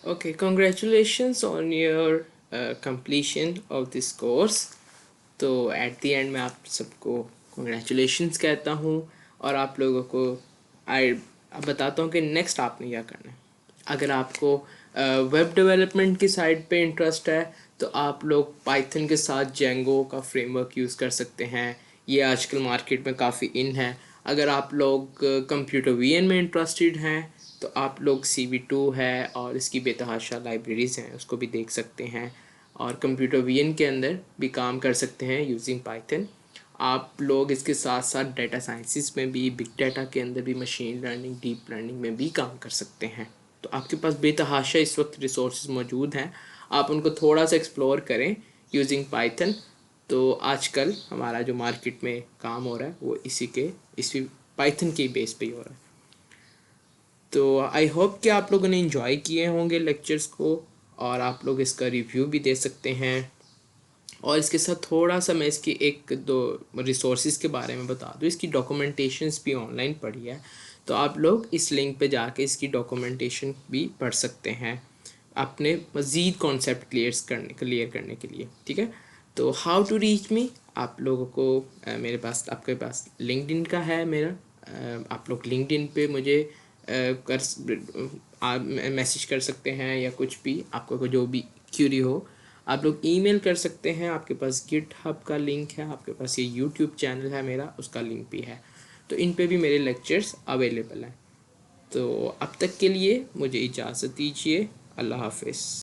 Okay, congratulations on your completion of this course. तो at the end मैं आप सबको कॉन्ग्रेचुलेशंस कहता हूँ और आप लोगों को आई बताता हूँ कि नेक्स्ट आपने क्या करना है। अगर आपको वेब डेवलपमेंट की साइड पे इंटरेस्ट है तो आप लोग पाइथन के साथ जेंगो का फ्रेमवर्क यूज़ कर सकते हैं। ये आजकल मार्केट में काफ़ी इन है। अगर आप लोग कंप्यूटर वीएन में इंटरेस्टेड हैं तो आप लोग CV2 है और इसकी बेतहाशा लाइब्रेरीज़ हैं उसको भी देख सकते हैं और कंप्यूटर वीएन के अंदर भी काम कर सकते हैं यूजिंग पाइथन। आप लोग इसके साथ साथ डेटा साइंसिस में भी, बिग डाटा के अंदर भी, मशीन लर्निंग, डीप लर्निंग में भी काम कर सकते हैं। तो आपके पास बेतहाशा इस वक्त रिसोर्स मौजूद हैं, आप उनको थोड़ा सा एक्सप्लोर करें यूजिंग पाइथन। तो आजकल हमारा जो मार्केट में काम हो रहा है वो इसी पाइथन के बेस पे ही हो रहा है। तो आई होप कि आप लोगों ने इन्जॉय किए होंगे लेक्चर्स को और आप लोग इसका रिव्यू भी दे सकते हैं। और इसके साथ थोड़ा सा मैं इसकी एक दो रिसोर्सेज के बारे में बता दूँ। इसकी डॉक्यूमेंटेशंस भी ऑनलाइन पढ़ी है, तो आप लोग इस लिंक पे जाके इसकी डॉक्यूमेंटेशन भी पढ़ सकते हैं अपने मज़ीद कॉन्सेप्ट क्लियर करने के लिए। ठीक है, तो हाउ टू रीच मी, आप लोगों को मेरे पास, आपके पास लिंक्डइन का है मेरा। आप लोग लिंक्डइन पे मुझे कर मैसेज कर सकते हैं या कुछ भी आपको जो भी क्यूरी हो आप लोग ईमेल कर सकते हैं। आपके पास गिटहब का लिंक है, आपके पास ये यूट्यूब चैनल है मेरा, उसका लिंक भी है। तो इन पे भी मेरे लेक्चर्स अवेलेबल हैं। तो अब तक के लिए मुझे इजाज़त दीजिए। अल्लाह हाफिज़।